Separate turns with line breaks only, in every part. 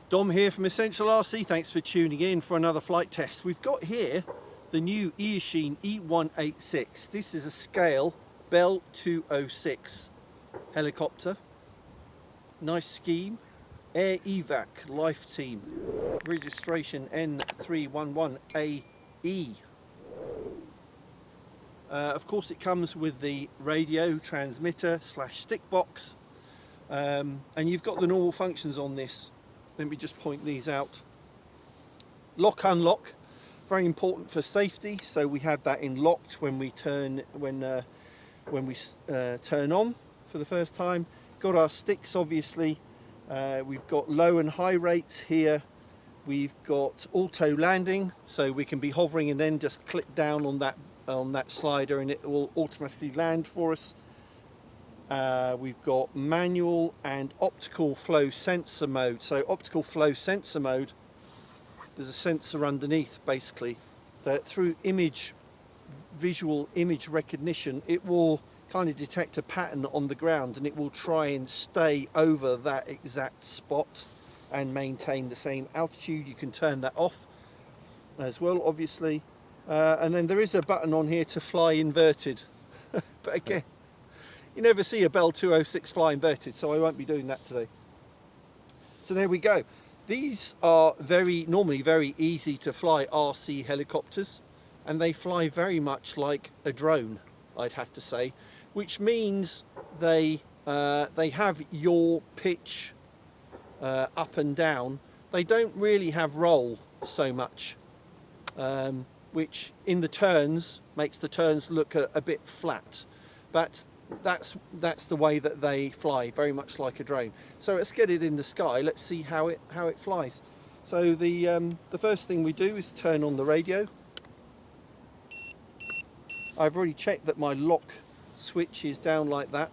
Dom here from Essential RC. Thanks for tuning in for another flight test. We've got here the new Eachine E186. This is a scale Bell 206 helicopter. Nice scheme. Air Evac Life Team. Registration N311AE. Of course it comes with the radio transmitter / stick box. And you've got the normal functions on this. Let me just point these out. Lock, unlock, very important for safety. So we have that in locked when we turn turn on for the first time. Got our sticks, obviously. We've got low and high rates here. We've got auto landing, so we can be hovering and then just click down on that slider and it will automatically land for us. We've got manual and optical flow sensor mode. So optical flow sensor mode, there's a sensor underneath basically that through visual image recognition, it will kind of detect a pattern on the ground and it will try and stay over that exact spot and maintain the same altitude. You can turn that off as well, obviously. And then there is a button on here to fly inverted. But again, you never see a Bell 206 fly inverted, so I won't be doing that today. So there we go. These are normally very easy to fly RC helicopters, and they fly very much like a drone, I'd have to say, which means they have yaw, pitch, up and down. They don't really have roll so much, which in the turns makes the turns look a bit flat. But that's the way that they fly, very much like a drone. So let's get it in the sky. Let's see how it flies. So the first thing we do is turn on the radio. I've already checked that my lock switch is down like that.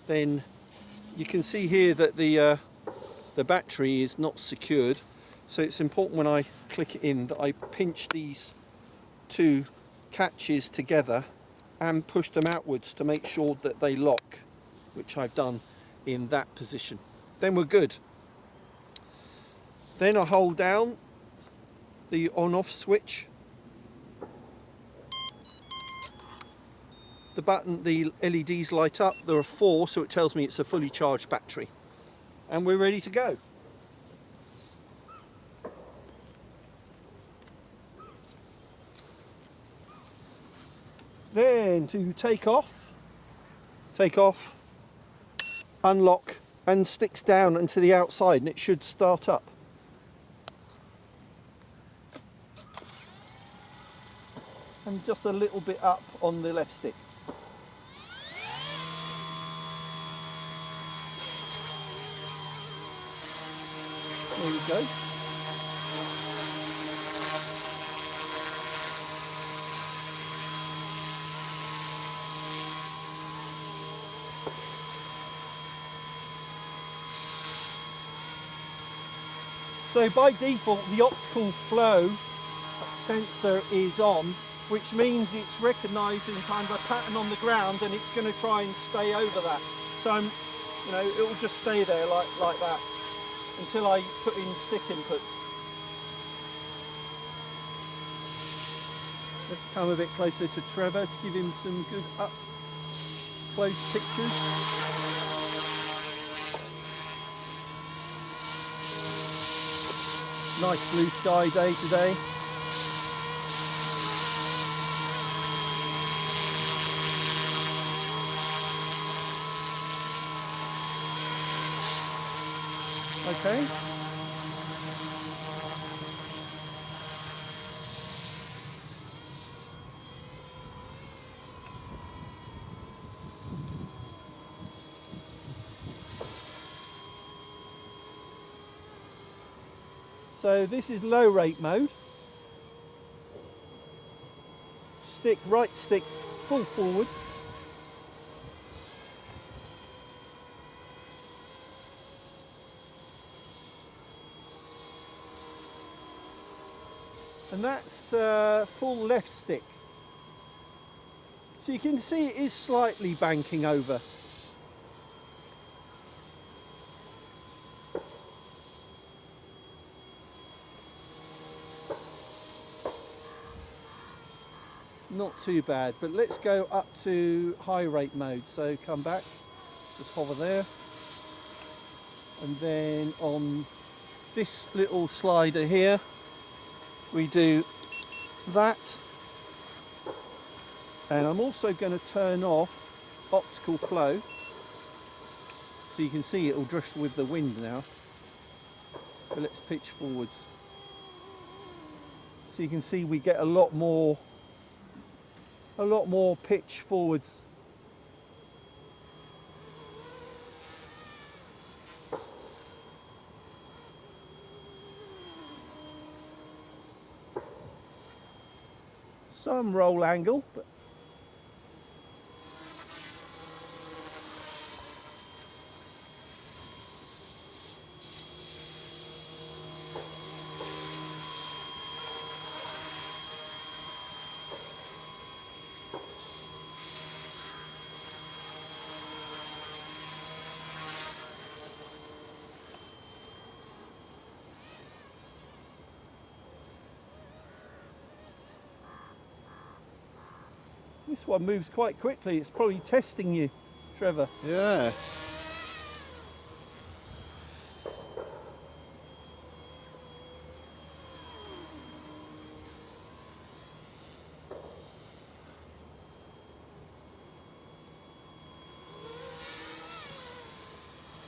Then you can see here that the battery is not secured. So it's important when I click it in that I pinch these two catches together and push them outwards to make sure that they lock, which I've done in that position. Then we're good. Then I hold down the on-off switch. The LEDs light up. There are 4, so it tells me it's a fully charged battery. And we're ready to go. Then to take off, unlock and sticks down and to the outside and it should start up. And just a little bit up on the left stick. There we go. So by default the optical flow sensor is on, which means it's recognising kind of a pattern on the ground and it's going to try and stay over that. So it will just stay there like that until I put in stick inputs. Let's come a bit closer to Trevor to give him some good up close pictures. Nice blue sky day today. Okay. So this is low rate mode. Right stick full forwards. And that's full left stick. So you can see it is slightly banking over. not too bad, but let's go up to high rate mode. So come back, just hover there, and then on this little slider here we do that, and I'm also going to turn off optical flow so you can see it will drift with the wind now. But let's pitch forwards so you can see we get a lot more pitch forwards. Some roll angle, but this one moves quite quickly. It's probably testing you, Trevor.
Yeah.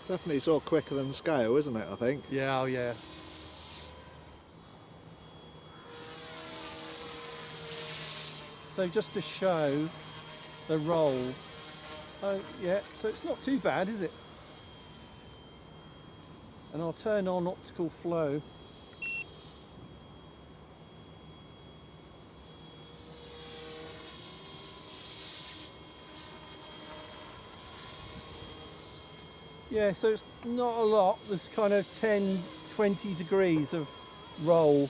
Definitely sort of quicker than scale, isn't it, I think?
Yeah, oh yeah. So just to show the roll, oh yeah, so it's not too bad, is it? And I'll turn on optical flow. Yeah, so it's not a lot. There's kind of 10, 20 degrees of roll.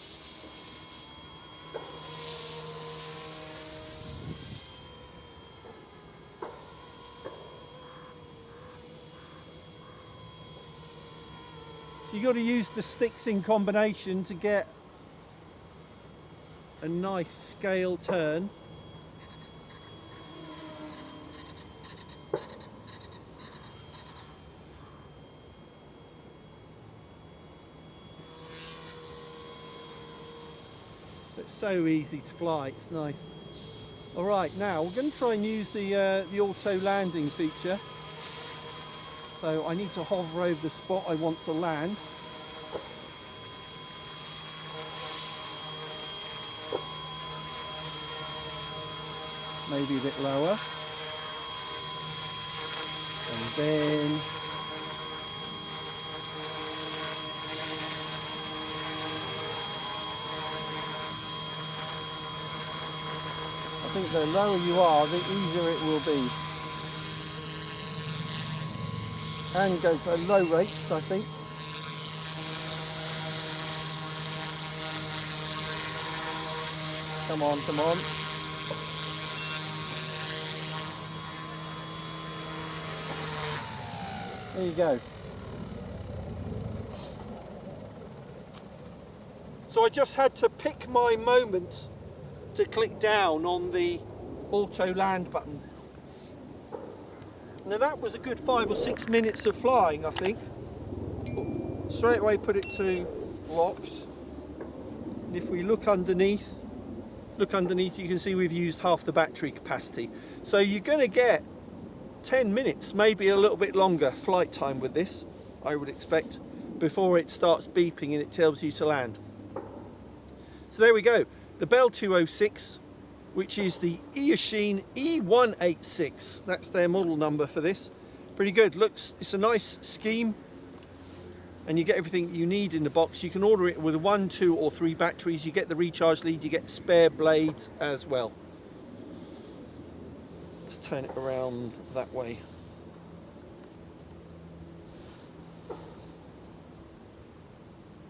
So you've got to use the sticks in combination to get a nice scale turn. It's so easy to fly, it's nice. Alright, now we're going to try and use the auto landing feature. So I need to hover over the spot I want to land. Maybe a bit lower. And then I think the lower you are, the easier it will be. And go to low rates, I think. Come on, come on. There you go. So I just had to pick my moment to click down on the auto land button. Now that was a good 5 or 6 minutes of flying, I think. Straight away put it to locked. And if we look underneath you can see we've used half the battery capacity. So you're going to get 10 minutes, maybe a little bit longer flight time with this, I would expect, before it starts beeping and it tells you to land. So there we go. The Bell 206, which is the Eachine E186. That's their model number for this. Pretty good. It's a nice scheme, and you get everything you need in the box. You can order it with 1, 2 or 3 batteries. You get the recharge lead, you get spare blades as well. Let's turn it around that way.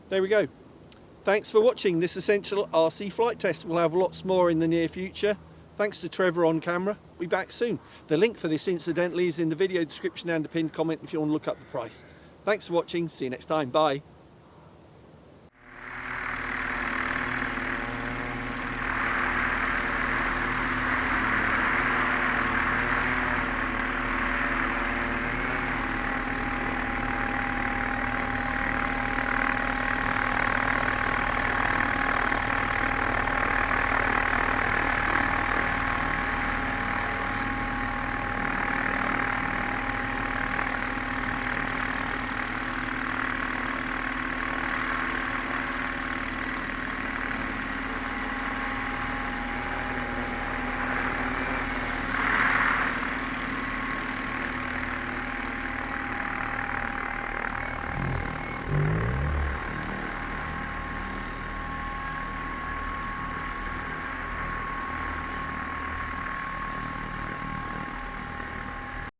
There we go. Thanks for watching this essential RC flight test. We'll have lots more in the near future. Thanks to Trevor on camera. We'll be back soon. The link for this incidentally is in the video description and the pinned comment if you want to look up the price. Thanks for watching. See you next time. Bye.